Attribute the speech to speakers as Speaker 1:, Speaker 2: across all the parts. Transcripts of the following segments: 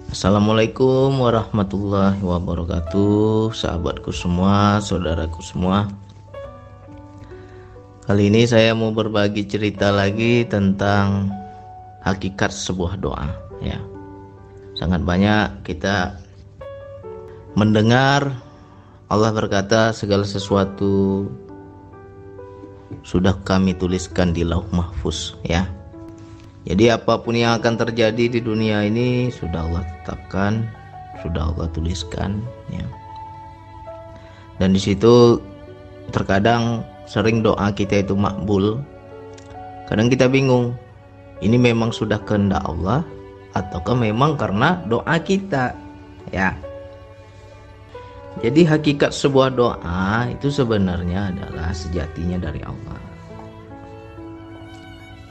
Speaker 1: Assalamualaikum warahmatullahi wabarakatuh, sahabatku semua, saudaraku semua. Kali ini saya mau berbagi cerita lagi tentang hakikat sebuah doa. Ya, sangat banyak kita mendengar Allah berkata segala sesuatu sudah kami tuliskan di Lauh Mahfuz. Ya, jadi apapun yang akan terjadi di dunia ini sudah Allah tetapkan, sudah Allah tuliskan, ya. Dan di situ terkadang sering doa kita itu makbul. Kadang kita bingung, ini memang sudah kehendak Allah ataukah memang karena doa kita, ya. Jadi hakikat sebuah doa itu sebenarnya adalah sejatinya dari Allah.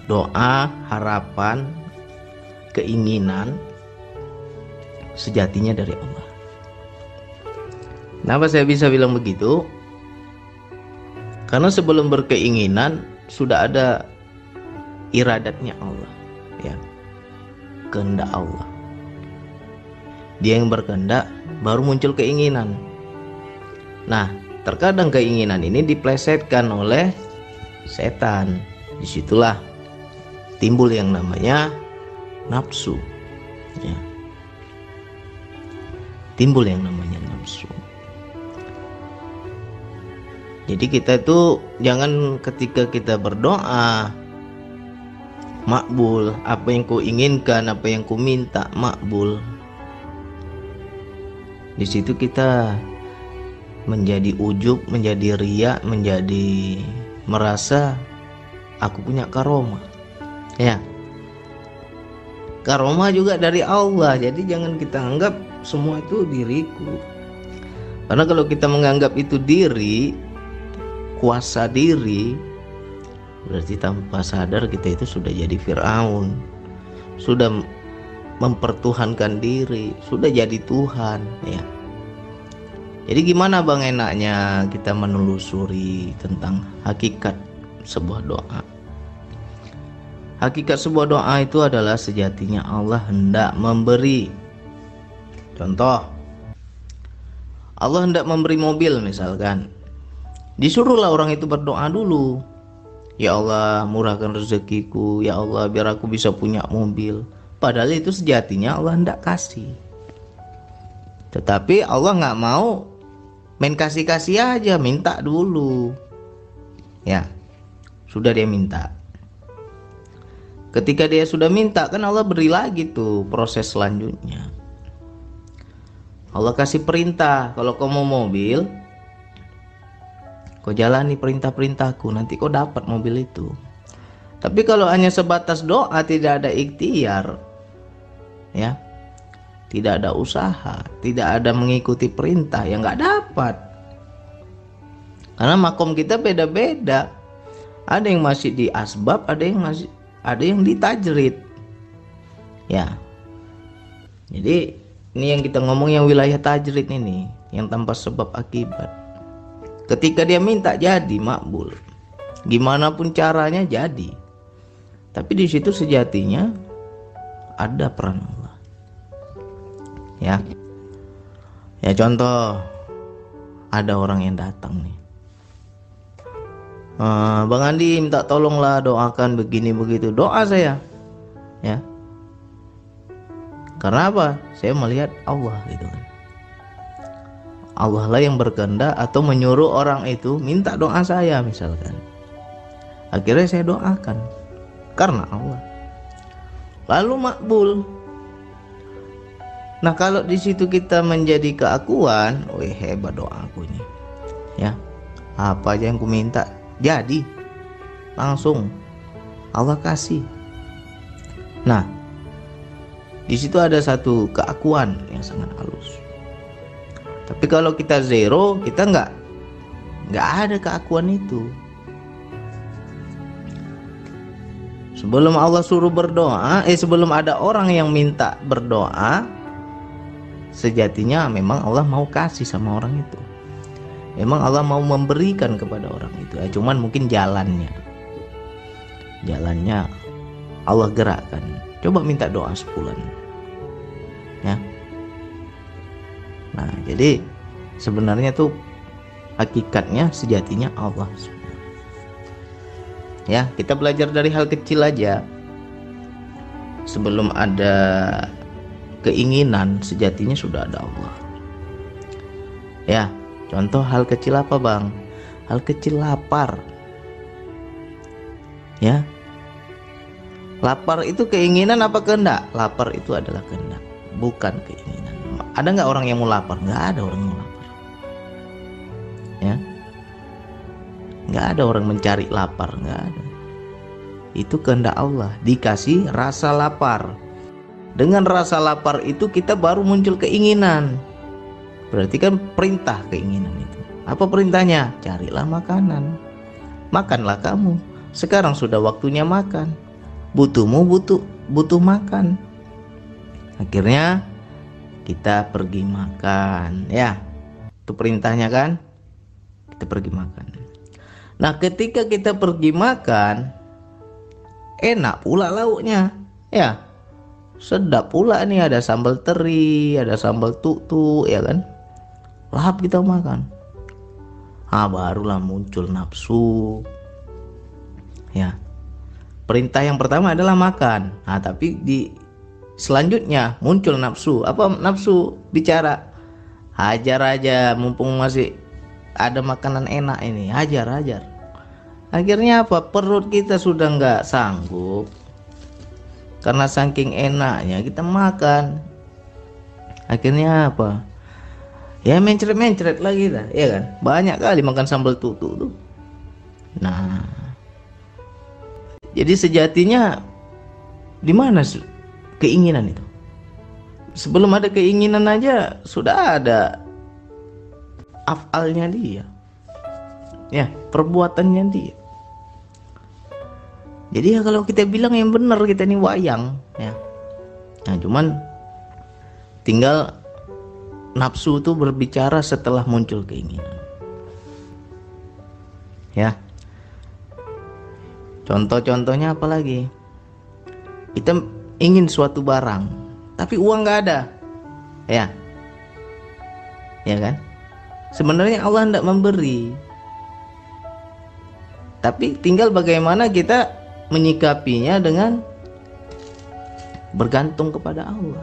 Speaker 1: Doa, harapan, keinginan sejatinya dari Allah. Kenapa saya bisa bilang begitu? Karena sebelum berkeinginan sudah ada iradatnya Allah, ya, kehendak Allah. Dia yang berkehendak, baru muncul keinginan. Nah, terkadang keinginan ini diplesetkan oleh setan. Disitulah timbul yang namanya nafsu, ya. Timbul yang namanya nafsu. Jadi kita itu jangan ketika kita berdoa makbul, apa yang ku inginkan, apa yang ku minta makbul. Di situ kita menjadi ujub, menjadi riya, menjadi merasa aku punya karomah. Ya, karomah juga dari Allah. Jadi jangan kita anggap semua itu diriku. Karena kalau kita menganggap itu diri, kuasa diri, berarti tanpa sadar kita itu sudah jadi Firaun, sudah mempertuhankan diri, sudah jadi Tuhan, ya. Jadi gimana bang enaknya kita menelusuri tentang hakikat sebuah doa? Hakikat sebuah doa itu adalah sejatinya Allah hendak memberi. Contoh, Allah hendak memberi mobil misalkan. Disuruhlah orang itu berdoa dulu. Ya Allah, murahkan rezekiku. Ya Allah, biar aku bisa punya mobil. Padahal itu sejatinya Allah hendak kasih. Tetapi Allah nggak mau main kasih-kasih aja, minta dulu. Ya, sudah dia minta. Ketika dia sudah minta, kan Allah beri lagi tuh proses selanjutnya. Allah kasih perintah, kalau kau mau mobil, kau jalani perintah-perintahku, nanti kau dapat mobil itu. Tapi kalau hanya sebatas doa, tidak ada ikhtiar, ya, tidak ada usaha, tidak ada mengikuti perintah, ya nggak dapat. Karena makom kita beda-beda. Ada yang masih di asbab, ada yang di tajrid, ya. Jadi ini yang kita ngomong yang wilayah tajrid ini, yang tanpa sebab akibat. Ketika dia minta jadi makbul, gimana pun caranya jadi. Tapi di situ sejatinya ada peran Allah, ya. Ya contoh, ada orang yang datang nih, Bang Andi minta tolonglah doakan begini begitu. Doa saya, ya. Karena apa? Saya melihat Allah gitu kan. Allah lah yang berkehendak atau menyuruh orang itu minta doa saya misalkan. Akhirnya saya doakan karena Allah. Lalu makbul. Nah kalau di situ kita menjadi keakuan, wih hebat doaku ini, ya. Apa aja yang ku minta jadi langsung Allah kasih. Nah, di situ ada satu keakuan yang sangat halus. Tapi kalau kita zero, kita nggak ada keakuan itu. Sebelum Allah suruh berdoa, sebelum ada orang yang minta berdoa, sejatinya memang Allah mau kasih sama orang itu. Memang Allah mau memberikan kepada orang itu, cuman mungkin jalannya Allah gerakkan. Coba minta doa sebulan, Nah, jadi sebenarnya tuh hakikatnya sejatinya Allah. Ya, kita belajar dari hal kecil aja. Sebelum ada keinginan, sejatinya sudah ada Allah. Ya, contoh hal kecil apa, Bang? Hal kecil lapar. Ya. Lapar itu keinginan apa kehendak? Lapar itu adalah kehendak, bukan keinginan. Ada nggak orang yang mau lapar? Nggak ada orang yang mau lapar. Ya. Nggak ada orang mencari lapar, nggak ada. Itu kehendak Allah, dikasih rasa lapar. Dengan rasa lapar itu kita baru muncul keinginan. Berarti kan perintah keinginan itu. Apa perintahnya? Carilah makanan. Makanlah kamu. Sekarang sudah waktunya makan. Butuhmu butuh makan. Akhirnya kita pergi makan, ya. Itu perintahnya kan? Kita pergi makan. Nah, ketika kita pergi makan, enak pula lauknya, ya. Sedap pula nih, ada sambal teri, ada sambal tutu, ya kan? Lahap kita makan. Barulah muncul nafsu. Ya. Perintah yang pertama adalah makan. Tapi di selanjutnya muncul nafsu. Apa nafsu? Bicara. Hajar aja, mumpung masih ada makanan enak ini. Hajar. Akhirnya apa? Perut kita sudah nggak sanggup. Karena saking enaknya kita makan. Akhirnya apa? Ya mencret lagi dah, ya kan? Banyak kali makan sambal tutu tuh. Nah, jadi sejatinya di mana keinginan itu? Sebelum ada keinginan aja sudah ada afalnya dia. Ya, perbuatannya dia. Jadi ya kalau kita bilang yang benar, kita ini wayang, ya. Nah, cuman tinggal nafsu itu berbicara setelah muncul keinginan. Ya. Contoh-contohnya apa lagi? Kita ingin suatu barang, tapi uang nggak ada. Ya. Ya kan? Sebenarnya Allah hendak memberi. Tapi tinggal bagaimana kita menyikapinya dengan bergantung kepada Allah.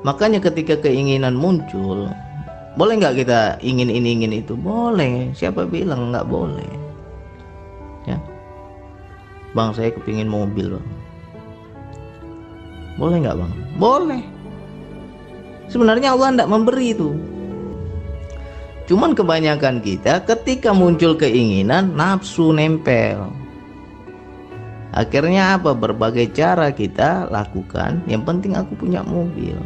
Speaker 1: Makanya ketika keinginan muncul, boleh nggak kita ingin ini ingin itu? Boleh. Siapa bilang nggak boleh? Ya, Bang, saya kepingin mobil, Bang. Boleh nggak, Bang? Boleh. Sebenarnya Allah nggak memberi itu. Cuman kebanyakan kita ketika muncul keinginan, nafsu nempel. Akhirnya apa? Berbagai cara kita lakukan. Yang penting aku punya mobil.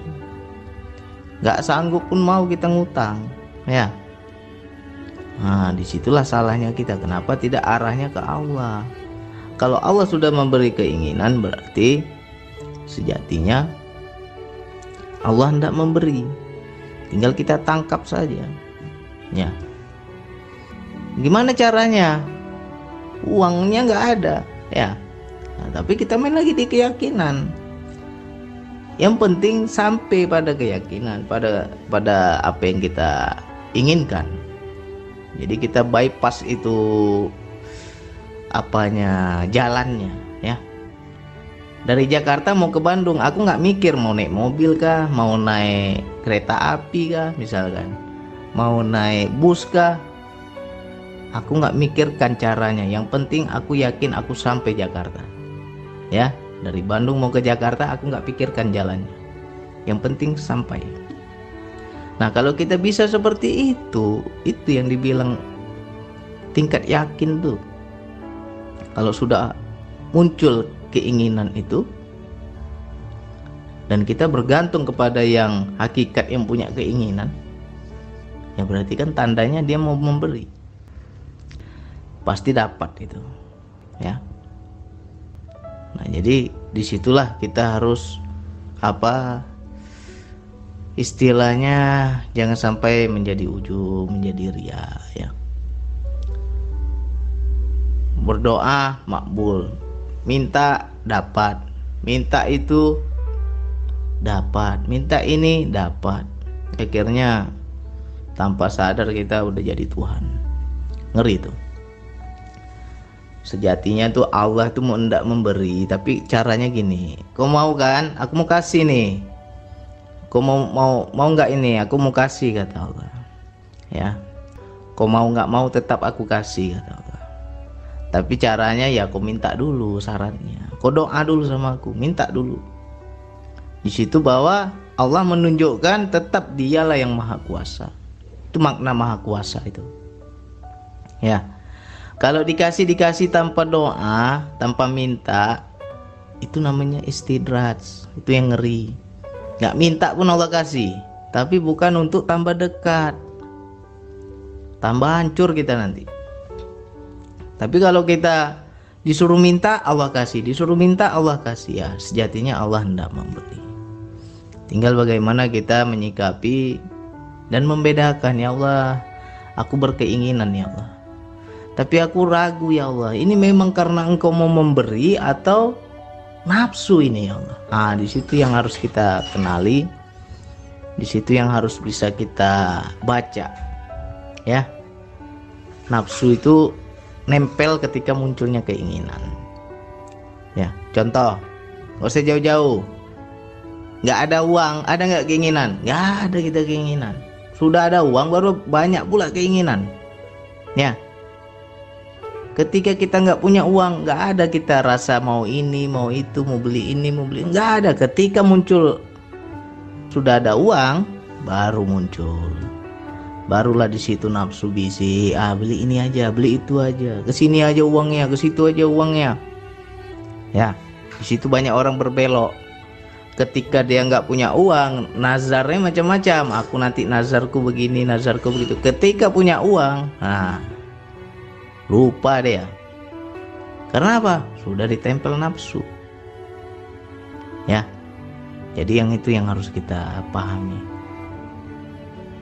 Speaker 1: Gak sanggup pun mau kita ngutang, ya. Nah, disitulah salahnya kita. Kenapa tidak arahnya ke Allah? Kalau Allah sudah memberi keinginan, berarti sejatinya Allah hendak memberi. Tinggal kita tangkap saja, ya. Gimana caranya? Uangnya nggak ada, ya. Nah, tapi kita main lagi di keyakinan. Yang penting sampai pada keyakinan, pada apa yang kita inginkan. Jadi kita bypass itu apanya, jalannya, ya. Dari Jakarta mau ke Bandung, aku nggak mikir mau naik mobil kah, mau naik kereta api kah, misalkan, mau naik bus kah. Aku nggak mikirkan caranya. Yang penting aku yakin aku sampai Jakarta, ya. Dari Bandung mau ke Jakarta aku nggak pikirkan jalannya. Yang penting sampai. Nah, kalau kita bisa seperti itu yang dibilang tingkat yakin tuh. Kalau sudah muncul keinginan itu dan kita bergantung kepada yang hakikat yang punya keinginan, ya berarti kan tandanya dia mau memberi. Pasti dapat itu, ya. Nah, jadi disitulah kita harus istilahnya jangan sampai menjadi ujub, menjadi ria, ya. Berdoa makbul, minta dapat, minta itu dapat, minta ini dapat. Akhirnya tanpa sadar kita udah jadi Tuhan. Ngeri tuh. Sejatinya tuh Allah tuh mau hendak memberi, tapi caranya gini. Kau mau kan? Aku mau kasih nih. Kau mau nggak ini? Aku mau kasih, kata Allah. Ya. Kau mau nggak mau tetap aku kasih, kata Allah. Tapi caranya ya kau minta dulu syaratnya. Kau doa dulu sama aku, minta dulu. Di situ bahwa Allah menunjukkan tetap dialah yang maha kuasa. Itu makna maha kuasa itu. Ya. Kalau dikasih tanpa doa, tanpa minta, itu namanya istidraj. Itu yang ngeri. Nggak minta pun Allah kasih, tapi bukan untuk tambah dekat. Tambah hancur kita nanti. Tapi kalau kita disuruh minta, Allah kasih. Disuruh minta, Allah kasih. Ya, sejatinya Allah hendak memberi. Tinggal bagaimana kita menyikapi dan membedakan. Ya Allah, aku berkeinginan ya Allah, tapi aku ragu ya Allah, ini memang karena Engkau mau memberi atau nafsu ini ya Allah. Nah, di situ yang harus kita kenali, di situ yang harus bisa kita baca. Ya, nafsu itu nempel ketika munculnya keinginan. Ya, contoh, nggak usah jauh-jauh. Nggak ada uang, ada nggak keinginan? Nggak ada kita keinginan. Sudah ada uang, baru banyak pula keinginan. Ya. Ketika kita nggak punya uang, nggak ada kita rasa mau ini, mau itu, mau beli ini, mau beli. Nggak ada. Ketika muncul sudah ada uang, baru muncul. Barulah di situ nafsu bisi. Beli ini aja, beli itu aja. Kesini aja uangnya, ke situ aja uangnya. Ya, di situ banyak orang berbelok. Ketika dia nggak punya uang, nazarnya macam-macam. Aku nanti nazarku begini, nazarku begitu. Ketika punya uang, nah, lupa dia. Karena apa? Sudah ditempel nafsu. Ya. Jadi yang itu yang harus kita pahami.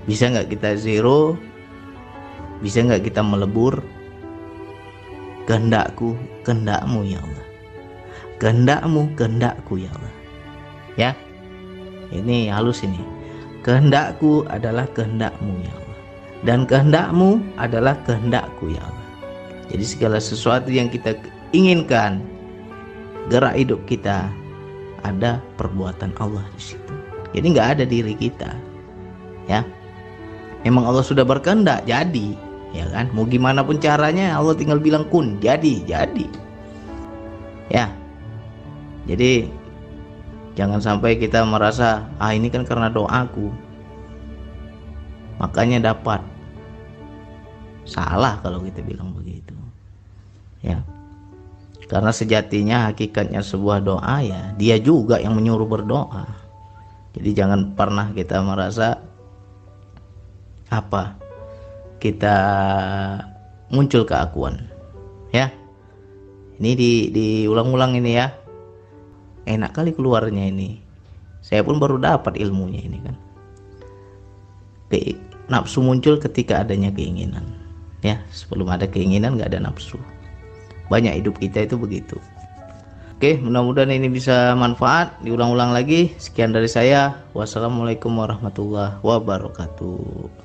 Speaker 1: Bisa nggak kita zero? Bisa nggak kita melebur? Kehendakku, kehendakmu ya Allah. Kehendakmu, kehendakku ya Allah. Ya. Ini halus ini. Kehendakku adalah kehendakmu ya Allah. Dan kehendakmu adalah kehendakku ya Allah. Jadi segala sesuatu yang kita inginkan, gerak hidup kita, ada perbuatan Allah di situ. Jadi nggak ada diri kita, ya. Memang Allah sudah berkehendak, jadi, ya kan. Mau gimana pun caranya, Allah tinggal bilang kun, jadi. Ya. Jadi jangan sampai kita merasa ini kan karena doaku, makanya dapat. Salah kalau kita bilang begitu. Ya, karena sejatinya hakikatnya sebuah doa ya dia juga yang menyuruh berdoa. Jadi jangan pernah kita merasa kita muncul keakuan. Ya, ini diulang-ulang ini ya, enak kali keluarnya ini. Saya pun baru dapat ilmunya ini kan. Nafsu muncul ketika adanya keinginan. Ya, sebelum ada keinginan nggak ada nafsu. Banyak hidup kita itu begitu. Oke, mudah-mudahan ini bisa manfaat. Diulang-ulang lagi. Sekian dari saya. Wassalamualaikum warahmatullahi wabarakatuh.